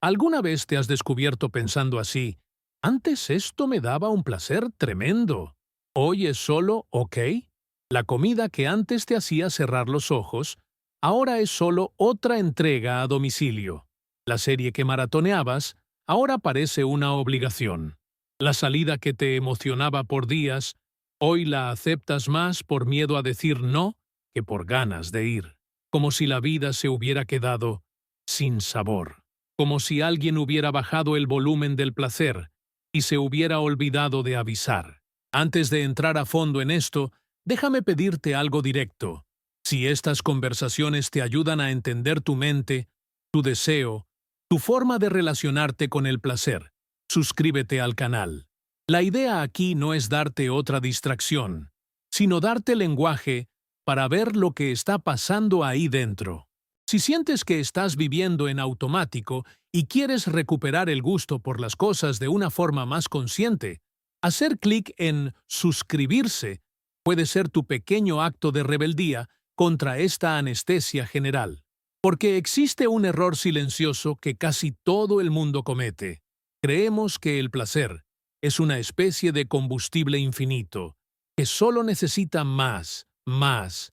¿Alguna vez te has descubierto pensando así? Antes esto me daba un placer tremendo. Hoy es solo, ok. La comida que antes te hacía cerrar los ojos, ahora es solo otra entrega a domicilio. La serie que maratoneabas, ahora parece una obligación. La salida que te emocionaba por días, hoy la aceptas más por miedo a decir no que por ganas de ir. Como si la vida se hubiera quedado sin sabor. Como si alguien hubiera bajado el volumen del placer y se hubiera olvidado de avisar. Antes de entrar a fondo en esto, déjame pedirte algo directo. Si estas conversaciones te ayudan a entender tu mente, tu deseo, tu forma de relacionarte con el placer, suscríbete al canal. La idea aquí no es darte otra distracción, sino darte lenguaje para ver lo que está pasando ahí dentro. Si sientes que estás viviendo en automático y quieres recuperar el gusto por las cosas de una forma más consciente, hacer clic en suscribirse puede ser tu pequeño acto de rebeldía contra esta anestesia general. Porque existe un error silencioso que casi todo el mundo comete. Creemos que el placer es una especie de combustible infinito, que solo necesita más, más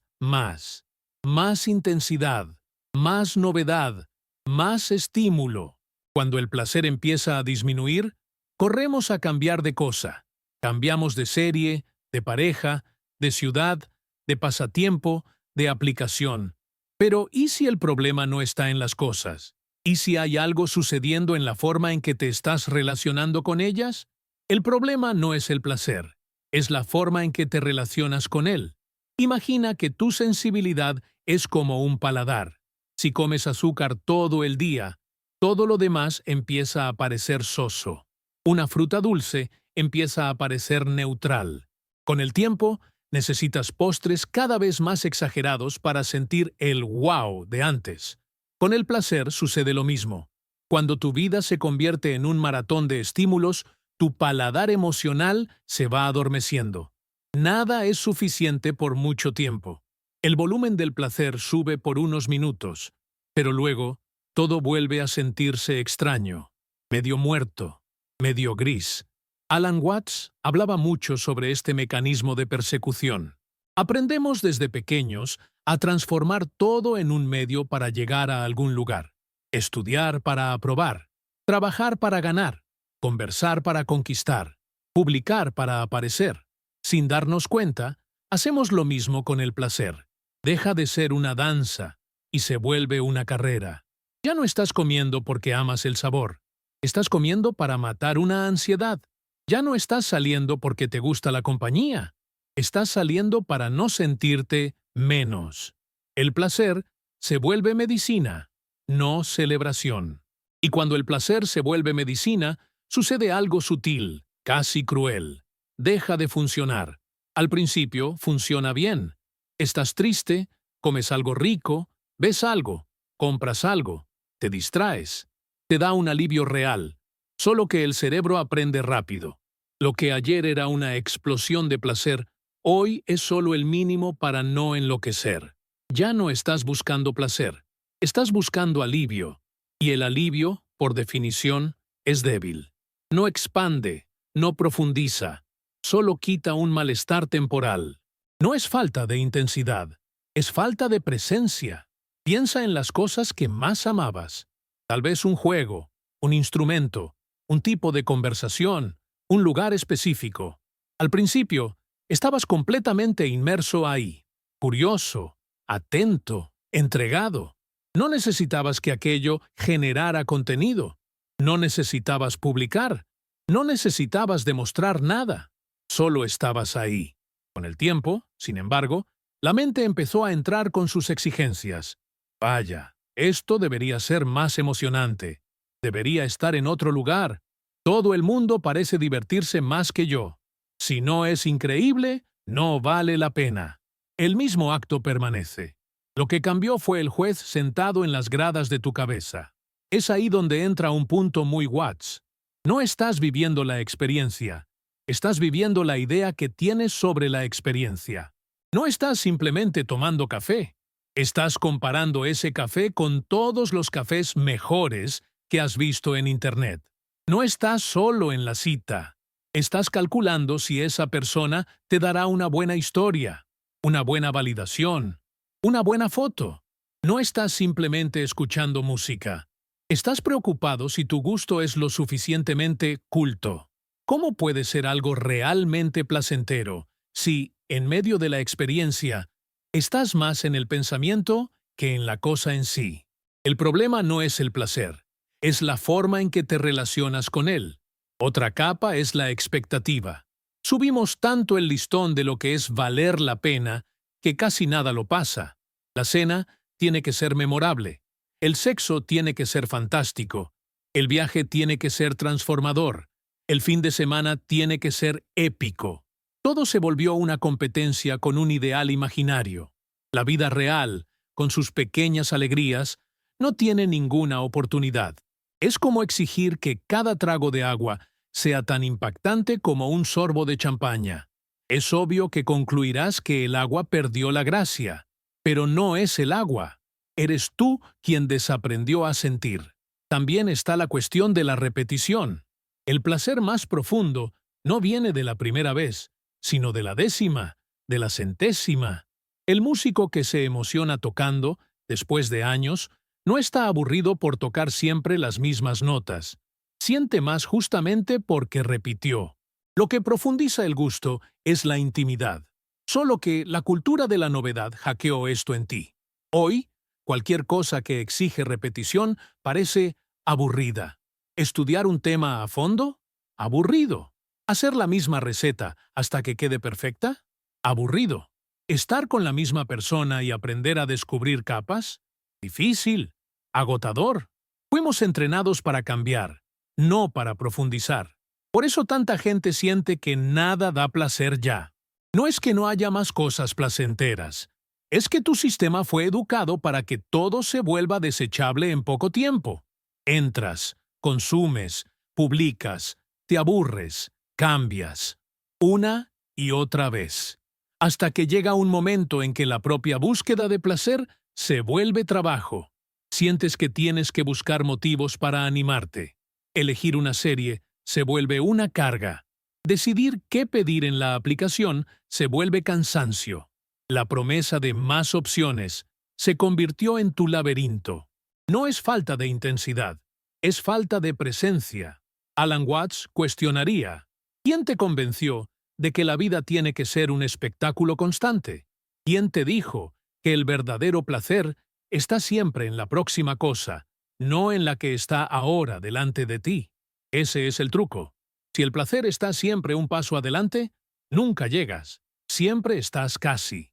intensidad, más novedad, más estímulo. Cuando el placer empieza a disminuir, corremos a cambiar de cosa. Cambiamos de serie, de pareja, de ciudad, de pasatiempo, de aplicación. Pero ¿y si el problema no está en las cosas? ¿Y si hay algo sucediendo en la forma en que te estás relacionando con ellas? El problema no es el placer, es la forma en que te relacionas con él. Imagina que tu sensibilidad es como un paladar. Si comes azúcar todo el día, todo lo demás empieza a parecer soso. Una fruta dulce empieza a parecer neutral. Con el tiempo, necesitas postres cada vez más exagerados para sentir el wow de antes. Con el placer sucede lo mismo. Cuando tu vida se convierte en un maratón de estímulos, tu paladar emocional se va adormeciendo. Nada es suficiente por mucho tiempo. El volumen del placer sube por unos minutos, pero luego todo vuelve a sentirse extraño, medio muerto, medio gris. Alan Watts hablaba mucho sobre este mecanismo de persecución. Aprendemos desde pequeños a transformar todo en un medio para llegar a algún lugar. Estudiar para aprobar, trabajar para ganar, conversar para conquistar, publicar para aparecer. Sin darnos cuenta, hacemos lo mismo con el placer. Deja de ser una danza y se vuelve una carrera. Ya no estás comiendo porque amas el sabor. Estás comiendo para matar una ansiedad. Ya no estás saliendo porque te gusta la compañía. Estás saliendo para no sentirte menos. El placer se vuelve medicina, no celebración. Y cuando el placer se vuelve medicina, sucede algo sutil, casi cruel. Deja de funcionar. Al principio funciona bien. Estás triste, comes algo rico, ves algo, compras algo, te distraes. Te da un alivio real, solo que el cerebro aprende rápido. Lo que ayer era una explosión de placer, hoy es solo el mínimo para no enloquecer. Ya no estás buscando placer, estás buscando alivio. Y el alivio, por definición, es débil. No expande, no profundiza, solo quita un malestar temporal. No es falta de intensidad, es falta de presencia. Piensa en las cosas que más amabas. Tal vez un juego, un instrumento, un tipo de conversación, un lugar específico. Al principio, estabas completamente inmerso ahí, curioso, atento, entregado. No necesitabas que aquello generara contenido. No necesitabas publicar. No necesitabas demostrar nada. Solo estabas ahí. Con el tiempo, sin embargo, la mente empezó a entrar con sus exigencias. Vaya, esto debería ser más emocionante. Debería estar en otro lugar. Todo el mundo parece divertirse más que yo. Si no es increíble, no vale la pena. El mismo acto permanece. Lo que cambió fue el juez sentado en las gradas de tu cabeza. Es ahí donde entra un punto muy Watts. No estás viviendo la experiencia. Estás viviendo la idea que tienes sobre la experiencia. No estás simplemente tomando café. Estás comparando ese café con todos los cafés mejores que has visto en Internet. No estás solo en la cita. Estás calculando si esa persona te dará una buena historia, una buena validación, una buena foto. No estás simplemente escuchando música. Estás preocupado si tu gusto es lo suficientemente culto. ¿Cómo puede ser algo realmente placentero si, en medio de la experiencia, estás más en el pensamiento que en la cosa en sí? El problema no es el placer, es la forma en que te relacionas con él. Otra capa es la expectativa. Subimos tanto el listón de lo que es valer la pena que casi nada lo pasa. La cena tiene que ser memorable. El sexo tiene que ser fantástico. El viaje tiene que ser transformador. El fin de semana tiene que ser épico. Todo se volvió una competencia con un ideal imaginario. La vida real, con sus pequeñas alegrías, no tiene ninguna oportunidad. Es como exigir que cada trago de agua sea tan impactante como un sorbo de champaña. Es obvio que concluirás que el agua perdió la gracia, pero no es el agua. Eres tú quien desaprendió a sentir. También está la cuestión de la repetición. El placer más profundo no viene de la primera vez, sino de la décima, de la centésima. El músico que se emociona tocando, después de años, no está aburrido por tocar siempre las mismas notas. Siente más justamente porque repitió. Lo que profundiza el gusto es la intimidad. Solo que la cultura de la novedad hackeó esto en ti. Hoy, cualquier cosa que exige repetición parece aburrida. ¿Estudiar un tema a fondo? Aburrido. ¿Hacer la misma receta hasta que quede perfecta? Aburrido. ¿Estar con la misma persona y aprender a descubrir capas? Difícil. Agotador. Fuimos entrenados para cambiar, no para profundizar. Por eso tanta gente siente que nada da placer ya. No es que no haya más cosas placenteras. Es que tu sistema fue educado para que todo se vuelva desechable en poco tiempo. Entras, consumes, publicas, te aburres, cambias. Una y otra vez. Hasta que llega un momento en que la propia búsqueda de placer se vuelve trabajo. Sientes que tienes que buscar motivos para animarte. Elegir una serie se vuelve una carga. Decidir qué pedir en la aplicación se vuelve cansancio. La promesa de más opciones se convirtió en tu laberinto. No es falta de intensidad, es falta de presencia. Alan Watts cuestionaría: ¿quién te convenció de que la vida tiene que ser un espectáculo constante? ¿Quién te dijo que el verdadero placer está siempre en la próxima cosa, no en la que está ahora delante de ti? Ese es el truco. Si el placer está siempre un paso adelante, nunca llegas. Siempre estás casi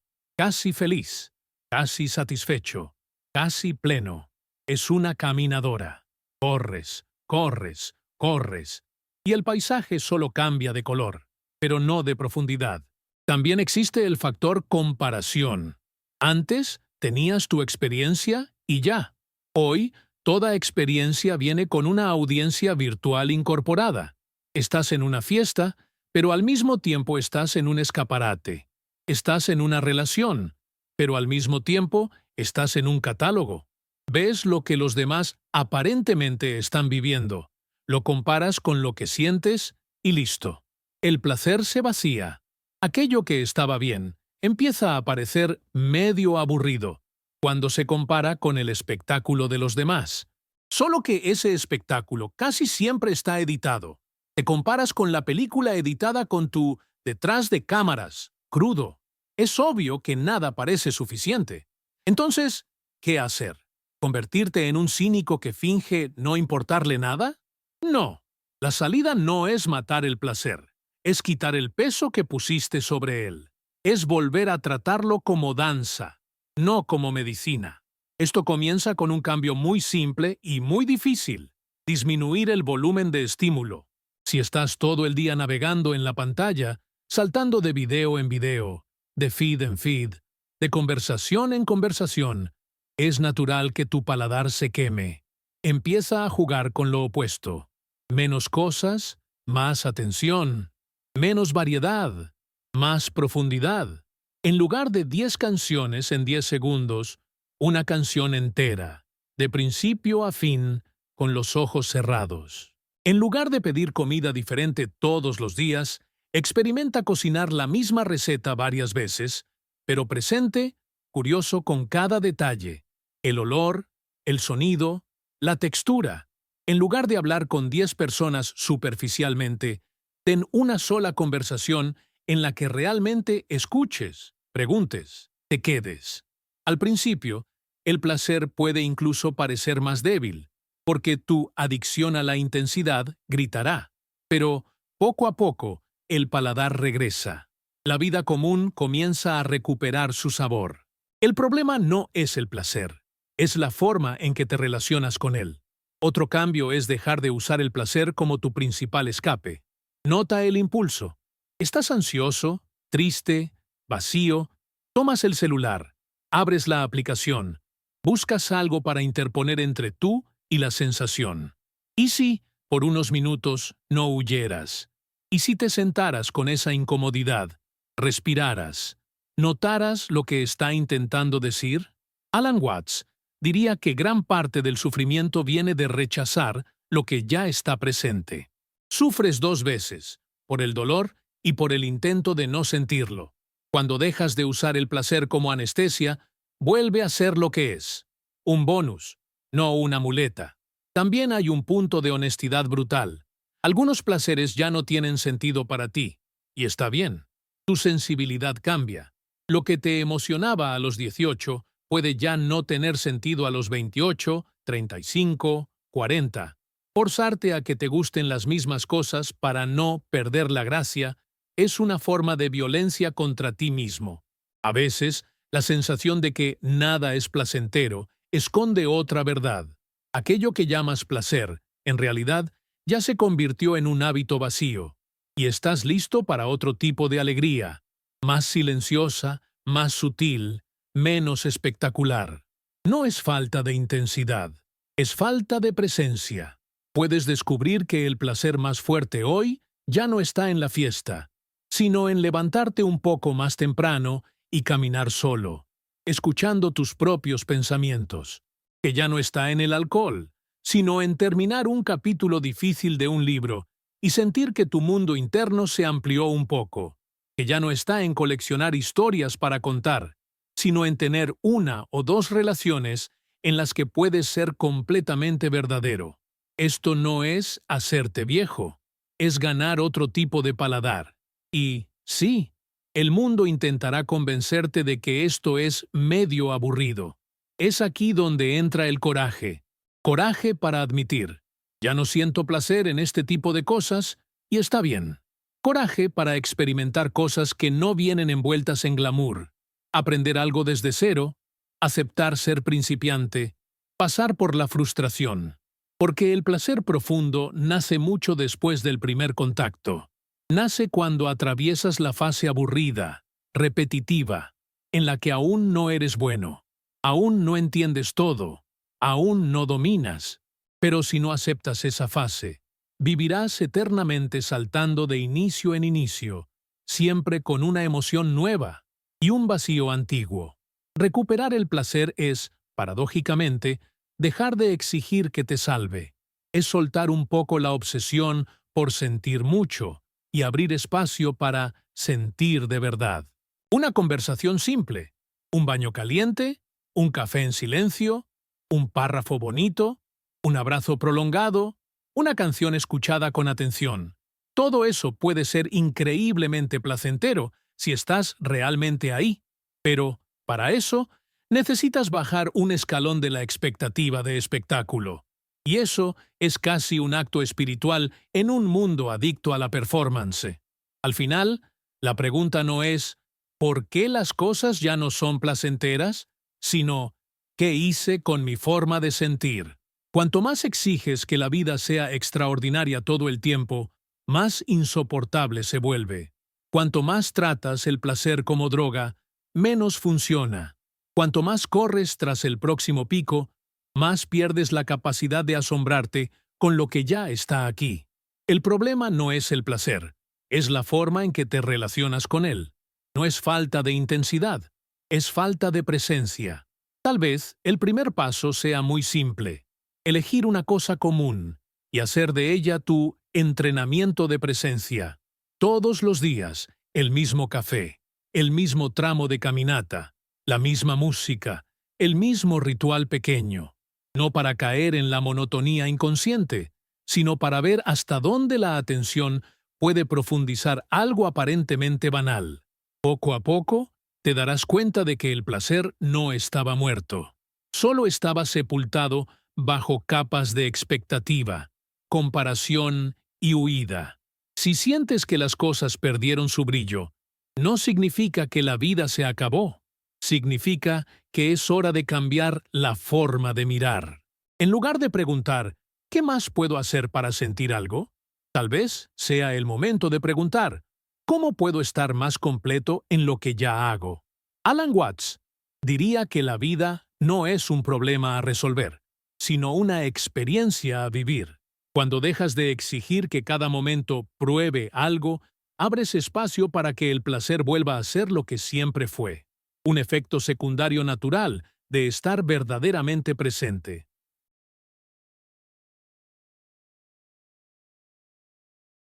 feliz, casi satisfecho, casi pleno. Es una caminadora. Corres, corres, corres. Y el paisaje solo cambia de color, pero no de profundidad. También existe el factor comparación. Antes tenías tu experiencia y ya. Hoy, toda experiencia viene con una audiencia virtual incorporada. Estás en una fiesta, pero al mismo tiempo estás en un escaparate. Estás en una relación, pero al mismo tiempo estás en un catálogo. Ves lo que los demás aparentemente están viviendo. Lo comparas con lo que sientes y listo. El placer se vacía. Aquello que estaba bien empieza a parecer medio aburrido cuando se compara con el espectáculo de los demás. Solo que ese espectáculo casi siempre está editado. Te comparas con la película editada con tu detrás de cámaras, crudo. Es obvio que nada parece suficiente. Entonces, ¿qué hacer? ¿Convertirte en un cínico que finge no importarle nada? No. La salida no es matar el placer. Es quitar el peso que pusiste sobre él. Es volver a tratarlo como danza, no como medicina. Esto comienza con un cambio muy simple y muy difícil: disminuir el volumen de estímulo. Si estás todo el día navegando en la pantalla, saltando de video en video, de feed en feed, de conversación en conversación, es natural que tu paladar se queme. Empieza a jugar con lo opuesto. Menos cosas, más atención. Menos variedad, más profundidad. En lugar de 10 canciones en 10 segundos, una canción entera, de principio a fin, con los ojos cerrados. En lugar de pedir comida diferente todos los días, experimenta cocinar la misma receta varias veces, pero presente, curioso con cada detalle, el olor, el sonido, la textura. En lugar de hablar con 10 personas superficialmente, ten una sola conversación en la que realmente escuches, preguntes, te quedes. Al principio, el placer puede incluso parecer más débil, porque tu adicción a la intensidad gritará. Pero, poco a poco, el paladar regresa. La vida común comienza a recuperar su sabor. El problema no es el placer, es la forma en que te relacionas con él. Otro cambio es dejar de usar el placer como tu principal escape. Nota el impulso. ¿Estás ansioso, triste, vacío? Tomas el celular, abres la aplicación, buscas algo para interponer entre tú y la sensación. ¿Y si, por unos minutos, no huyeras? ¿Y si te sentaras con esa incomodidad, respiraras, notaras lo que está intentando decir? Alan Watts diría que gran parte del sufrimiento viene de rechazar lo que ya está presente. Sufres dos veces, por el dolor y por el intento de no sentirlo. Cuando dejas de usar el placer como anestesia, vuelve a ser lo que es, un bonus, no una muleta. También hay un punto de honestidad brutal. Algunos placeres ya no tienen sentido para ti, y está bien. Tu sensibilidad cambia. Lo que te emocionaba a los 18 puede ya no tener sentido a los 28, 35, 40. Forzarte a que te gusten las mismas cosas para no perder la gracia es una forma de violencia contra ti mismo. A veces, la sensación de que nada es placentero esconde otra verdad. Aquello que llamas placer, en realidad, ya se convirtió en un hábito vacío, y estás listo para otro tipo de alegría, más silenciosa, más sutil, menos espectacular. No es falta de intensidad, es falta de presencia. Puedes descubrir que el placer más fuerte hoy ya no está en la fiesta, sino en levantarte un poco más temprano y caminar solo, escuchando tus propios pensamientos, que ya no está en el alcohol, sino en terminar un capítulo difícil de un libro y sentir que tu mundo interno se amplió un poco, que ya no está en coleccionar historias para contar, sino en tener una o dos relaciones en las que puedes ser completamente verdadero. Esto no es hacerte viejo, es ganar otro tipo de paladar. Y, sí, el mundo intentará convencerte de que esto es medio aburrido. Es aquí donde entra el coraje. Coraje para admitir, ya no siento placer en este tipo de cosas y está bien. Coraje para experimentar cosas que no vienen envueltas en glamour. Aprender algo desde cero, aceptar ser principiante, pasar por la frustración. Porque el placer profundo nace mucho después del primer contacto. Nace cuando atraviesas la fase aburrida, repetitiva, en la que aún no eres bueno, aún no entiendes todo, aún no dominas. Pero si no aceptas esa fase, vivirás eternamente saltando de inicio en inicio, siempre con una emoción nueva y un vacío antiguo. Recuperar el placer es, paradójicamente, dejar de exigir que te salve. Es soltar un poco la obsesión por sentir mucho y abrir espacio para sentir de verdad. Una conversación simple, un baño caliente, un café en silencio, un párrafo bonito, un abrazo prolongado, una canción escuchada con atención. Todo eso puede ser increíblemente placentero si estás realmente ahí. Pero, para eso, necesitas bajar un escalón de la expectativa de espectáculo. Y eso es casi un acto espiritual en un mundo adicto a la performance. Al final, la pregunta no es ¿por qué las cosas ya no son placenteras? Sino ¿qué hice con mi forma de sentir? Cuanto más exiges que la vida sea extraordinaria todo el tiempo, más insoportable se vuelve. Cuanto más tratas el placer como droga, menos funciona. Cuanto más corres tras el próximo pico, más pierdes la capacidad de asombrarte con lo que ya está aquí. El problema no es el placer, es la forma en que te relacionas con él. No es falta de intensidad, es falta de presencia. Tal vez el primer paso sea muy simple. Elegir una cosa común y hacer de ella tu entrenamiento de presencia. Todos los días, el mismo café, el mismo tramo de caminata, la misma música, el mismo ritual pequeño. No para caer en la monotonía inconsciente, sino para ver hasta dónde la atención puede profundizar algo aparentemente banal. Poco a poco, te darás cuenta de que el placer no estaba muerto. Solo estaba sepultado bajo capas de expectativa, comparación y huida. Si sientes que las cosas perdieron su brillo, no significa que la vida se acabó. Significa que es hora de cambiar la forma de mirar. En lugar de preguntar, ¿qué más puedo hacer para sentir algo? Tal vez sea el momento de preguntar, ¿cómo puedo estar más completo en lo que ya hago? Alan Watts diría que la vida no es un problema a resolver, sino una experiencia a vivir. Cuando dejas de exigir que cada momento pruebe algo, abres espacio para que el placer vuelva a ser lo que siempre fue. Un efecto secundario natural de estar verdaderamente presente.